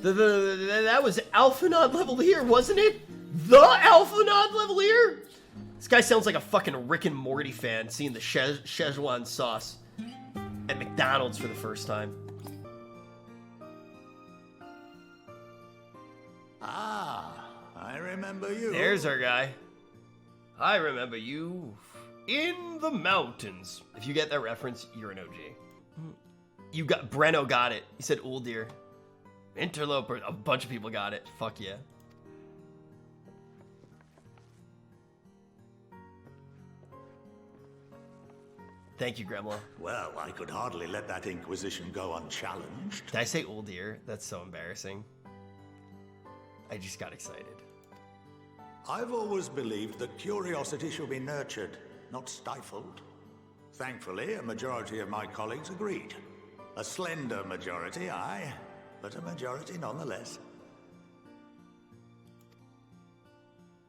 That was Alphanod level here, wasn't it? The Alphanod level here? This guy sounds like a fucking Rick and Morty fan seeing the Szechuan sauce at McDonald's for the first time. Ah, I remember you. There's our guy. I remember you. In the mountains. If you get that reference, you're an OG. Breno got it. He said Uldir. Interloper. A bunch of people got it. Fuck yeah. Thank you, Gremlin. Well, I could hardly let that Inquisition go unchallenged. Did I say Uldir? That's so embarrassing. I just got excited. I've always believed that curiosity should be nurtured, not stifled. Thankfully, a majority of my colleagues agreed. A slender majority, aye, but a majority nonetheless.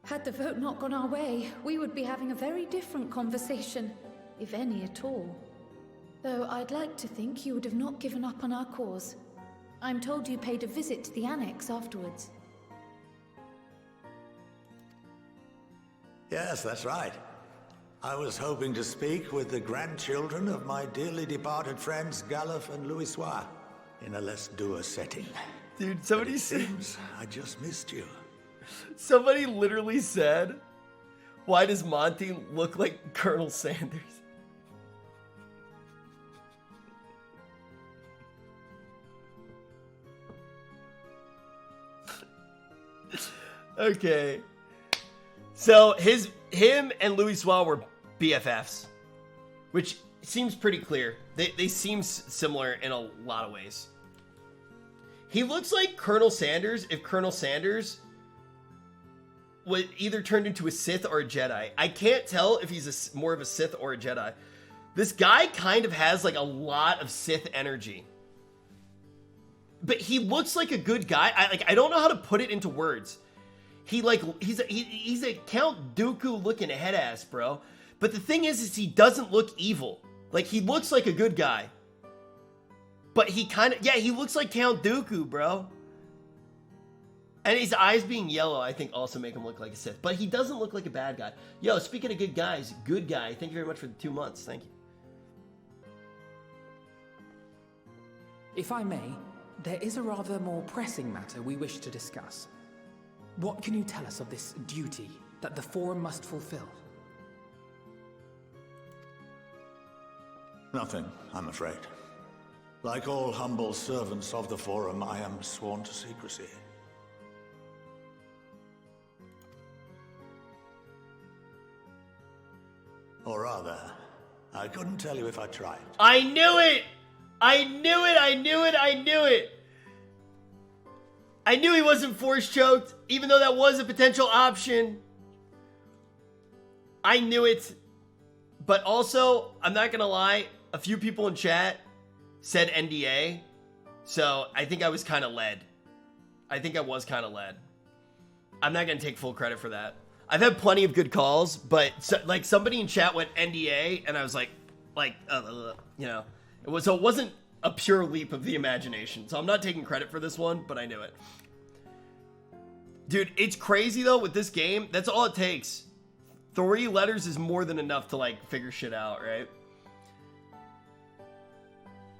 Had the vote not gone our way, we would be having a very different conversation, if any at all. Though I'd like to think you would have not given up on our cause. I'm told you paid a visit to the Annex afterwards. Yes, that's right. I was hoping to speak with the grandchildren of my dearly departed friends Galef and Louisoix in a less dour setting. Dude, somebody seems I just missed you. Somebody literally said, "Why does Monty look like Colonel Sanders?" Okay. So him and Louisoix were BFFs, which seems pretty clear. They seem similar in a lot of ways. He looks like Colonel Sanders if Colonel Sanders was either turned into a Sith or a Jedi. I can't tell if he's more of a Sith or a Jedi. This guy kind of has like a lot of Sith energy. But he looks like a good guy. I don't know how to put it into words. He's a Count Dooku looking head ass, bro. But the thing is he doesn't look evil. Like, he looks like a good guy. But he kind of, yeah, he looks like Count Dooku, bro. And his eyes being yellow, I think, also make him look like a Sith. But he doesn't look like a bad guy. Yo, speaking of good guys, good guy. Thank you very much for the 2 months. Thank you. If I may, there is a rather more pressing matter we wish to discuss. What can you tell us of this duty that the Forum must fulfill? Nothing, I'm afraid. Like all humble servants of the Forum, I am sworn to secrecy. Or rather, I couldn't tell you if I tried. I knew it! I knew it! I knew it! I knew it! I knew he wasn't force choked, even though that was a potential option. I knew it. But also, I'm not gonna lie, a few people in chat said NDA, so I think I was kind of led. I think I was kind of led. I'm not gonna take full credit for that. I've had plenty of good calls, but like somebody in chat went NDA, and I was like, you know, so it wasn't a pure leap of the imagination. So I'm not taking credit for this one, but I knew it. Dude, it's crazy though with this game. That's all it takes. 3 letters is more than enough to like figure shit out, right?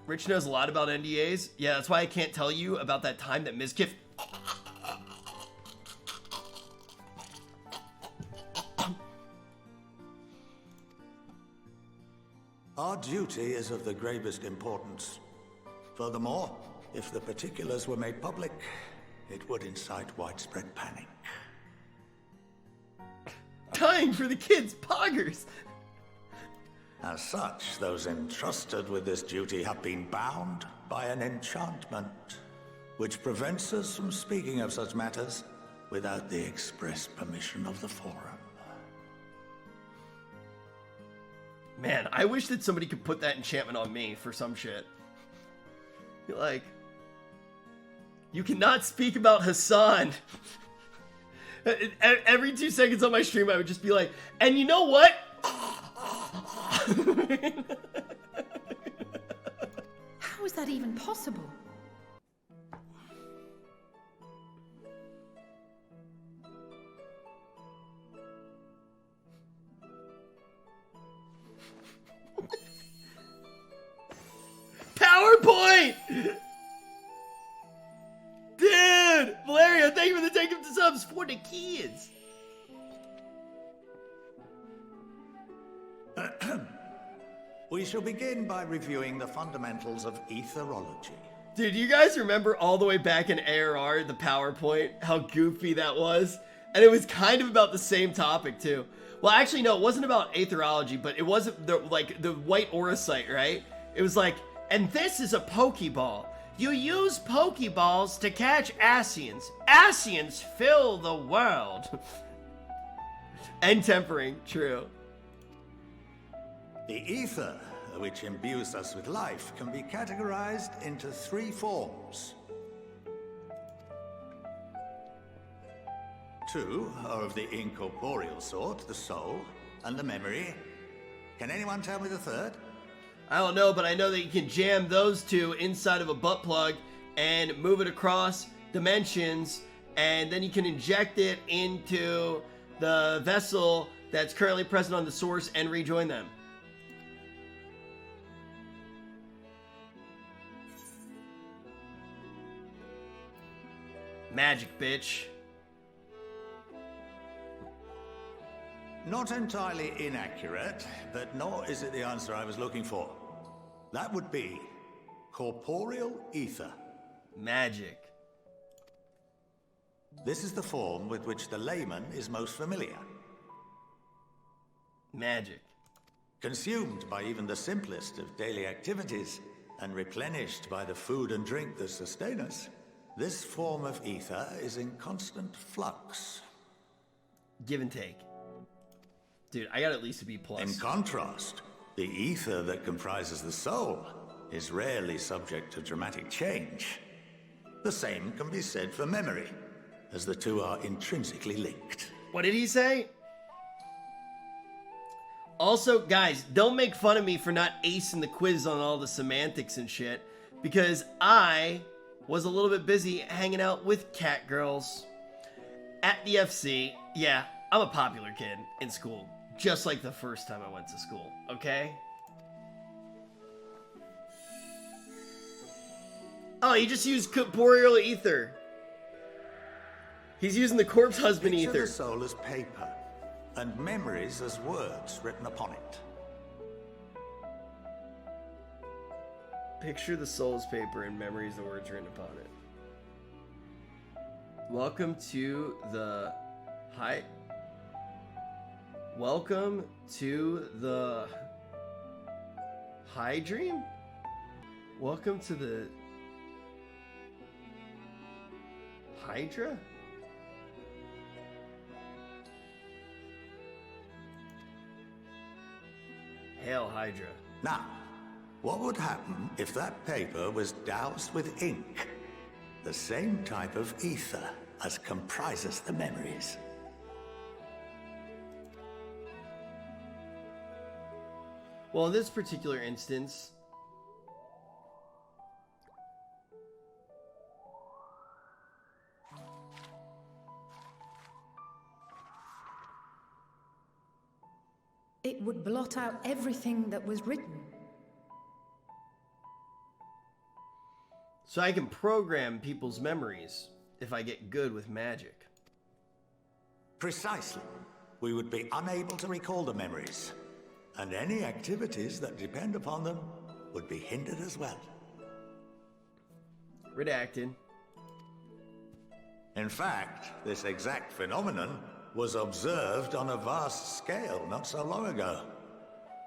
Rich knows a lot about NDAs. Yeah, that's why I can't tell you about that time that Mizkif... Our duty is of the gravest importance. Furthermore, if the particulars were made public, it would incite widespread panic. Dying for the kids, poggers! As such, those entrusted with this duty have been bound by an enchantment, which prevents us from speaking of such matters without the express permission of the Forum. Man, I wish that somebody could put that enchantment on me for some shit. You're like, you cannot speak about Hassan. Every 2 seconds on my stream, I would just be like, and you know what? How is that even possible? love's for the kids. We shall begin by reviewing the fundamentals of etherology. Dude, you guys remember all the way back in ARR, the PowerPoint, how goofy that was? And it was kind of about the same topic, too. Well, actually, no, it wasn't about aetherology, but it wasn't the white aura site, right? It was like, and this is a Pokeball. You use Pokeballs to catch Asians. Asians fill the world. And tempering, true. The ether, which imbues us with life, can be categorized into 3 forms. 2 are of the incorporeal sort, the soul, and the memory. Can anyone tell me the third? I don't know, but I know that you can jam those 2 inside of a butt plug and move it across dimensions, and then you can inject it into the vessel that's currently present on the source and rejoin them. Magic, bitch. Not entirely inaccurate, but nor is it the answer I was looking for. That would be corporeal ether. Magic. This is the form with which the layman is most familiar. Magic. Consumed by even the simplest of daily activities, and replenished by the food and drink that sustain us, this form of ether is in constant flux. Give and take. Dude, I got at least a B+. In contrast, the ether that comprises the soul is rarely subject to dramatic change. The same can be said for memory, as the 2 are intrinsically linked. What did he say? Also, guys, don't make fun of me for not acing the quiz on all the semantics and shit, because I was a little bit busy hanging out with cat girls at the FC. Yeah, I'm a popular kid in school, just like the first time I went to school, okay? Oh, he just used corporeal ether. He's using the corpse husband Picture ether. the soul as paper, and memories as words written upon it. Picture the soul's paper and memories the words written upon it. Welcome to the Welcome to the High Dream? Welcome to the Hydra? Hail Hydra. Now, what would happen if that paper was doused with ink? The same type of ether as comprises the memories. Well, in this particular instance, It would blot out everything that was written. so I can program people's memories if I get good with magic. Precisely. We would be unable to recall the memories, and any activities that depend upon them would be hindered as well. Redacted. In fact, this exact phenomenon was observed on a vast scale not so long ago.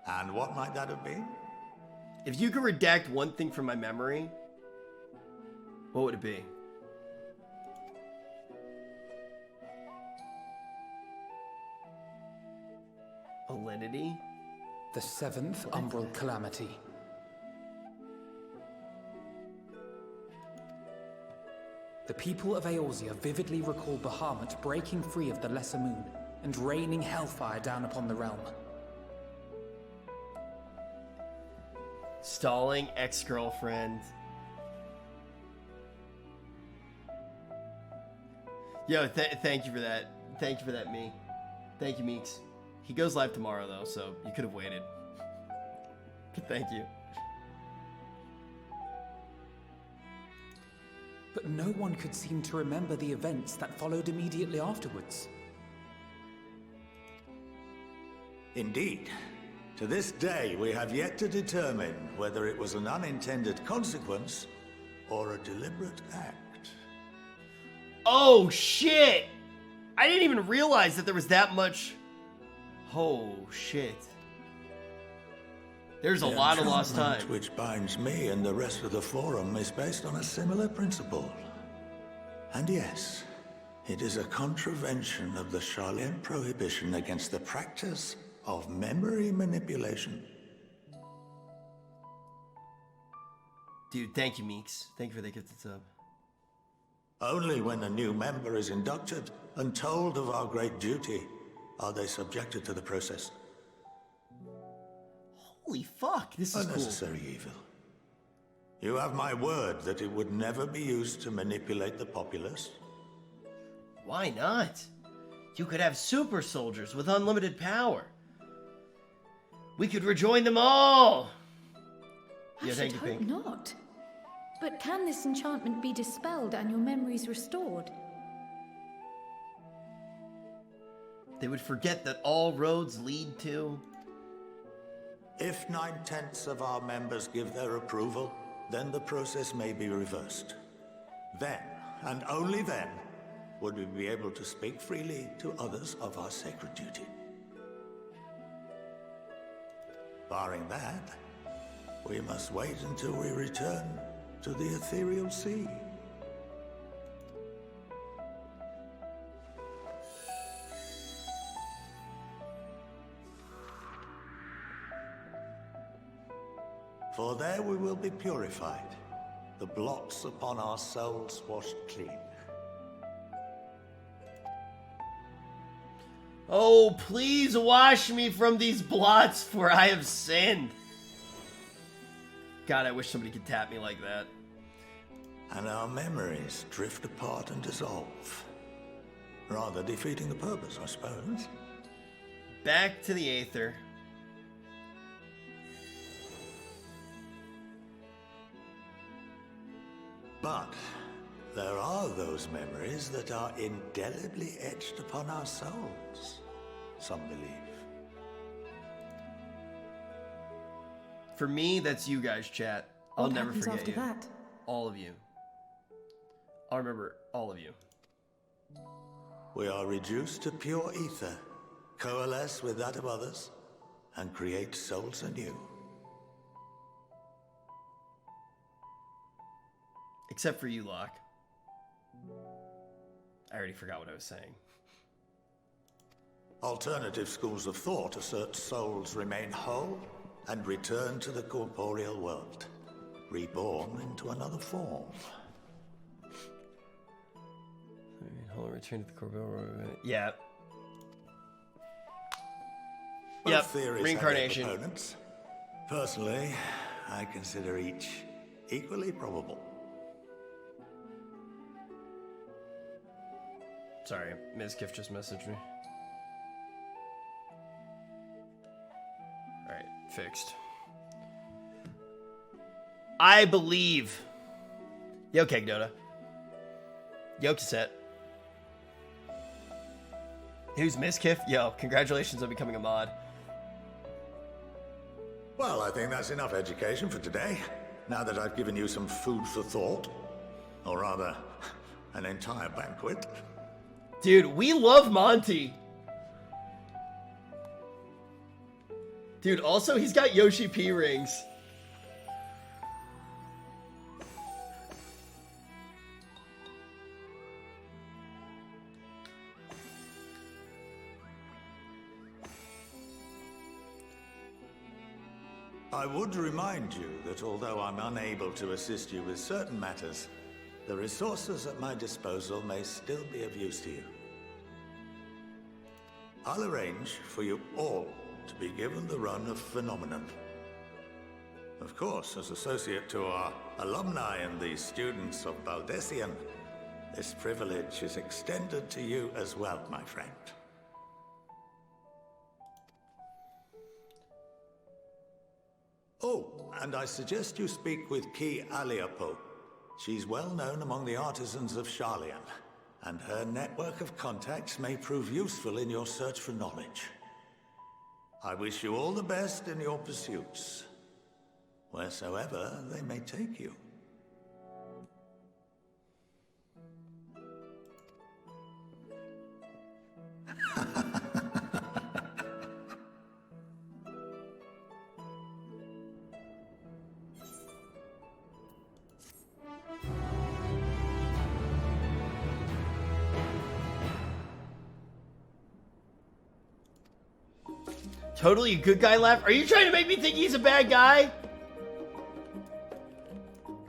And what might that have been? If you could redact one thing from my memory, what would it be? Alinity? The 7th Umbral Calamity. The people of Eorzea vividly recall Bahamut breaking free of the Lesser Moon and raining hellfire down upon the realm. Stalling ex-girlfriend. Yo, thank you for that. Thank you for that, me. Thank you, Meeks. He goes live tomorrow, though, so you could have waited. But thank you. but no one could seem to remember the events that followed immediately afterwards. Indeed. To this day, we have yet to determine whether it was an unintended consequence or a deliberate act. Oh, shit! I didn't even realize that there was that much... Oh, shit. There's a lot of lost time. The which binds me and the rest of the Forum is based on a similar principle. And yes, it is a contravention of the Sharlayan prohibition against the practice of memory manipulation. Dude, thank you, Meeks. Thank you for the gifted sub. Only when a new member is inducted and told of our great duty are they subjected to the process. Holy fuck, this is Unnecessary evil. You have my word that it would never be used to manipulate the populace. Why not? You could have super soldiers with unlimited power. We could rejoin them all. I should hope not. But can this enchantment be dispelled and your memories restored? They would forget that all roads lead to... If 9/10 of our members give their approval, then the process may be reversed. Then, and only then, would we be able to speak freely to others of our sacred duty. Barring that, we must wait until we return to the ethereal sea. For there we will be purified, the blots upon our souls washed clean. Oh, please wash me from these blots, for I have sinned. God, I wish somebody could tap me like that. And our memories drift apart and dissolve. Rather defeating the purpose, I suppose. Back to the Aether. But there are those memories that are indelibly etched upon our souls, some believe. For me, that's you guys, chat. I'll What never happens forget after you. that? All of you. I'll remember all of you. We are reduced to pure ether, coalesce with that of others, and create souls anew. Except for you, Locke. I already forgot what I was saying. Alternative schools of thought assert souls remain whole and return to the corporeal world, reborn into another form. Hold on, return to the corporeal world. Yeah. Both Yep, theories have their reincarnation. proponents. Personally, I consider each equally probable. Sorry, Ms. Gift just messaged me. Alright, fixed. I believe. Yo, Kegdota. Yo, Cassette. Who's Miss Kiff? Yo, congratulations on becoming a mod. Well, I think that's enough education for today. Now that I've given you some food for thought. Or rather, an entire banquet. Dude, we love Monty. Dude, also he's got Yoshi P rings. I would remind you that although I'm unable to assist you with certain matters, the resources at my disposal may still be of use to you. I'll arrange for you all to be given the run of Phenomenon. Of course, as associate to our alumni and the students of Baldessian, this privilege is extended to you as well, my friend. Oh, and I suggest you speak with Ki Aliapo. She's well known among the artisans of Sharlayan, and her network of contacts may prove useful in your search for knowledge. I wish you all the best in your pursuits, wheresoever they may take you. Totally a good guy laugh. Are you trying to make me think he's a bad guy?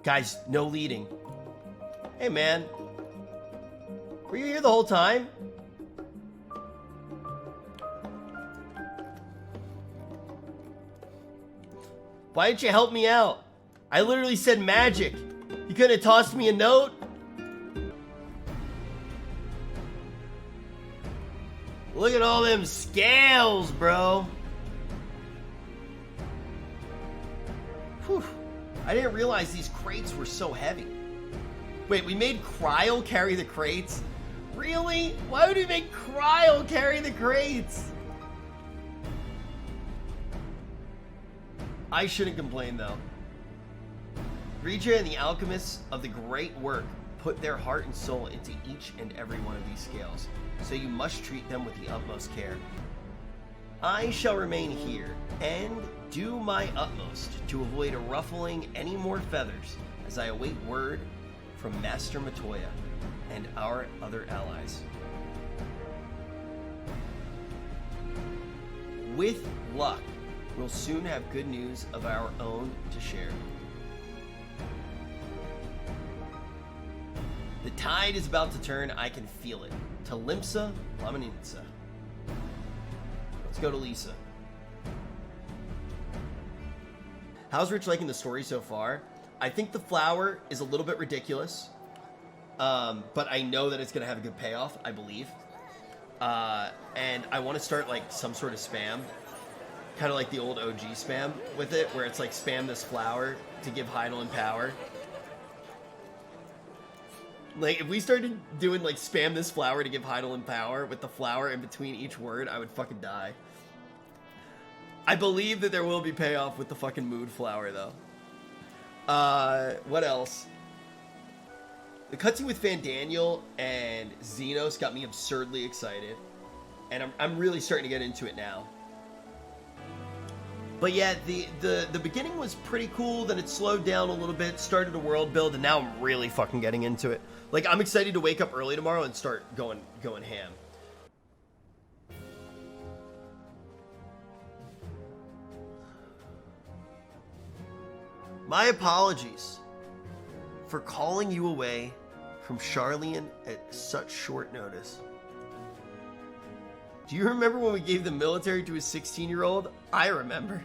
Guys, no leading. Hey, man. Were you here the whole time? Why didn't you help me out? I literally said magic. You couldn't have tossed me a note? Look at all them scales, bro. Whew. I didn't realize these crates were so heavy. Wait, we made Cryle carry the crates? Really? Why would we make Cryle carry the crates? I shouldn't complain, though. Rija and the alchemists of the great work put their heart and soul into each and every one of these scales, so you must treat them with the utmost care. I shall remain here and do my utmost to avoid ruffling any more feathers as I await word from Master Matoya and our other allies. With luck, we'll soon have good news of our own to share. The tide is about to turn, I can feel it. To Limsa, Lamaninsa. Let's go to Lisa. How's Rich liking the story so far? I think the flower is a little bit ridiculous, but I know that it's going to have a good payoff, I believe. And I want to start like some sort of spam, kind of like the old OG spam with it, where it's like spam this flower to give Heidelin power. Like, if we started doing, like, spam this flower to give Heidelin power with the flower in between each word, I would fucking die. I believe that there will be payoff with the fucking mood flower, though. What else? The cutscene with Fandaniel and Xenos got me absurdly excited. And I'm really starting to get into it now. But yeah, the beginning was pretty cool, then it slowed down a little bit, started a world build, and now I'm really fucking getting into it. Like, I'm excited to wake up early tomorrow and start going ham. My apologies for calling you away from Sharlayan at such short notice. Do you remember when we gave the military to a 16-year-old? I remember.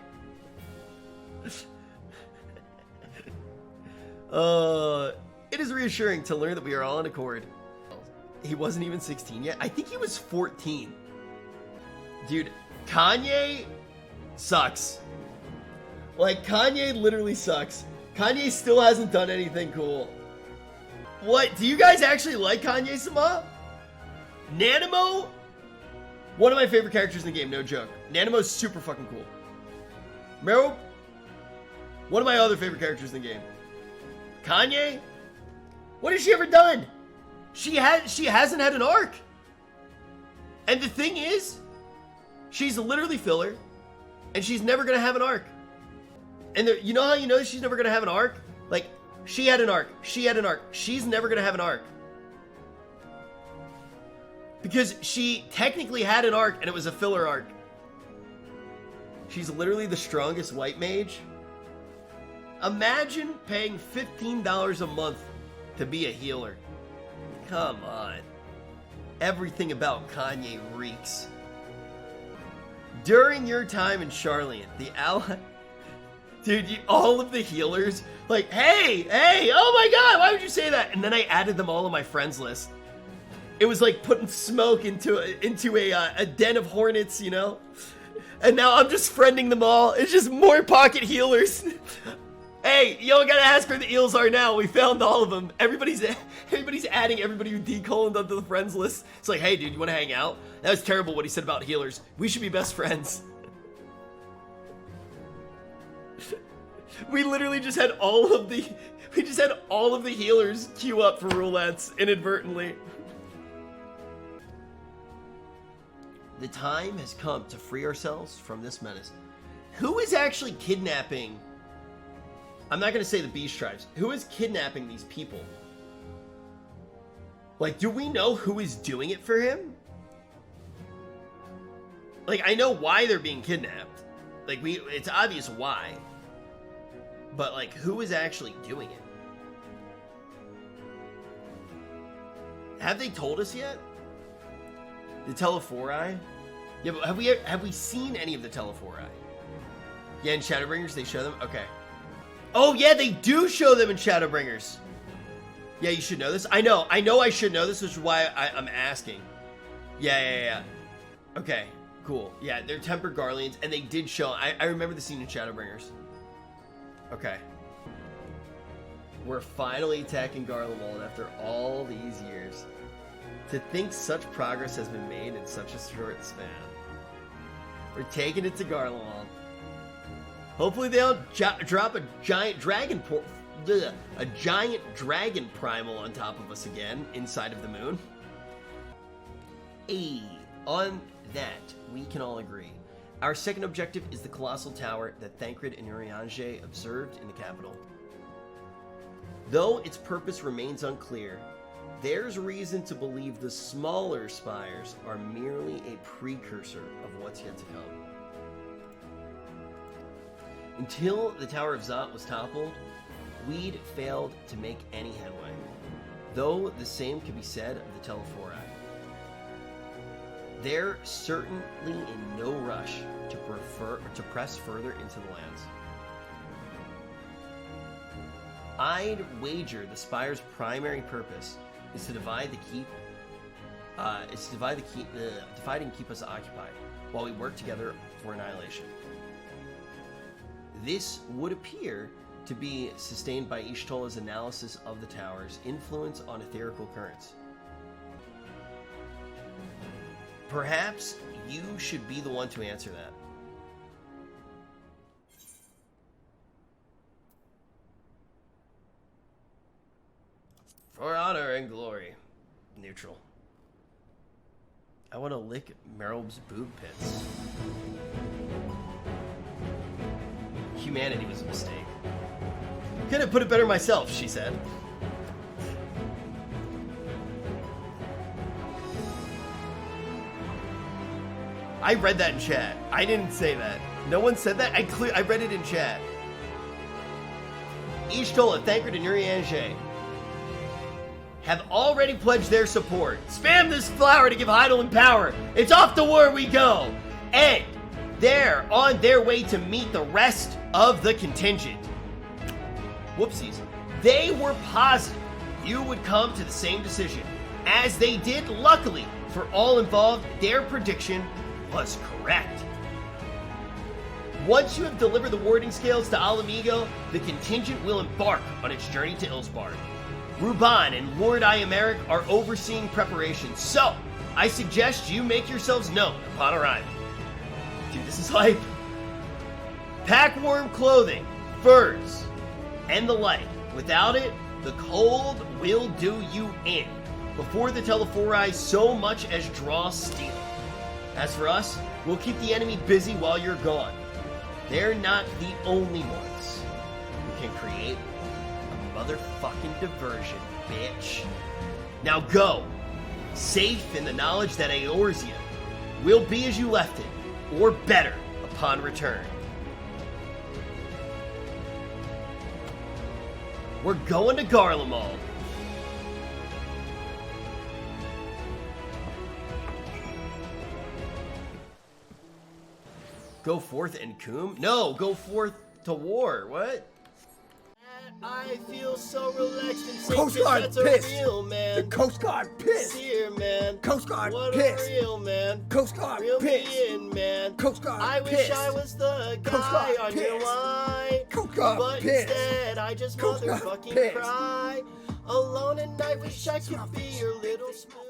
It is reassuring to learn that we are all in accord. He wasn't even 16 yet. I think he was 14. Dude, Kanye sucks. Like, Kanye literally sucks. Kanye still hasn't done anything cool. What? Do you guys actually like Kanye-sama? Nanamo? One of my favorite characters in the game, no joke. Nanamo's super fucking cool. Meryl? One of my other favorite characters in the game. Kanye? What has she ever done? She hasn't had an arc. And the thing is, she's literally filler, and she's never gonna have an arc. And you know how you know she's never gonna have an arc? Like, she had an arc, she had an arc. She's never gonna have an arc. Because she technically had an arc, and it was a filler arc. She's literally the strongest white mage. Imagine paying $15 a month to be a healer. Come on. Everything about Kanye reeks. During your time in Sharlayan, the ally... Dude, all of the healers, like, hey, oh my god, why would you say that? And then I added them all on my friends list. It was like putting smoke into a den of hornets, you know? And now I'm just friending them all. It's just more pocket healers. Hey, you don't gotta ask where the eels are now. We found all of them. Everybody's adding everybody who decoloned onto the friends list. It's like, hey, dude, you want to hang out? That was terrible what he said about healers. We should be best friends. We literally just had all of the healers queue up for roulettes inadvertently. The time has come to free ourselves from this menace. Who is actually kidnapping? I'm not going to say the beast tribes. Who is kidnapping these people? Like, do we know who is doing it for him? Like, I know why they're being kidnapped. Like, it's obvious why. But, like, who is actually doing it? Have they told us yet? The Telephori? Yeah, but have we seen any of the Telephori? Yeah, in Shadowbringers, they show them? Okay. Oh, yeah, they do show them in Shadowbringers. Yeah, you should know this. I know I should know this, which is why I'm asking. Yeah. Okay, cool. Yeah, they're Tempered Garleans, and they did show... I remember the scene in Shadowbringers. Okay. We're finally attacking Garlemald after all these years. To think such progress has been made in such a short span. We're taking it to Garlemald. Hopefully they don't drop a giant dragon primal on top of us again inside of the moon. On that, we can all agree. Our second objective is the colossal tower that Thancred and Urianger observed in the capital. Though its purpose remains unclear, there's reason to believe the smaller spires are merely a precursor of what's yet to come. Until the Tower of Zot was toppled, we'd failed to make any headway, though the same could be said of the Telephori. They're certainly in no rush to press further into the lands. I'd wager the Spire's primary purpose is to divide and keep us occupied while we work together for annihilation. This would appear to be sustained by Ishtola's analysis of the tower's influence on etherical currents. Perhaps you should be the one to answer that. For honor and glory. Neutral. I want to lick Meryl's boob pits. Humanity was a mistake. Could have put it better myself, she said. I read that in chat. I didn't say that. No one said that? I read it in chat. Ishtola, Thancred, and Urianger have already pledged their support. Spam this flower to give Heidelin power. It's off to war we go. And they're on their way to meet the rest of the contingent. Whoopsies. They were positive you would come to the same decision. As they did, luckily for all involved, their prediction was correct. Once you have delivered the warding scales to Alamigo, the contingent will embark on its journey to Ilsbard. Ruban and Lord Iameric are overseeing preparations, so I suggest you make yourselves known upon arrival. Dude, this is hype. Pack warm clothing, furs, and the like. Without it, the cold will do you in before the Telephori so much as draw steel. As for us, we'll keep the enemy busy while you're gone. They're not the only ones who can create a motherfucking diversion, bitch. Now go, safe in the knowledge that Eorzea will be as you left it, or better, upon return. We're going to Garlemald. Go forth and coom? No, go forth to war. What? I feel so relaxed and safe. Coast Guard that's pissed. A real man. The Coast Guard pissed. Here, man. Coast Guard what pissed. A real man. Coast Guard Reel pissed. me in, man. Coast Guard I pissed. wish I was the Coast guy Guard on your pissed. line. Coast up but pissed. instead I just Cook's got motherfucking pissed. cry. Alone at night, wish I could be your little spoon.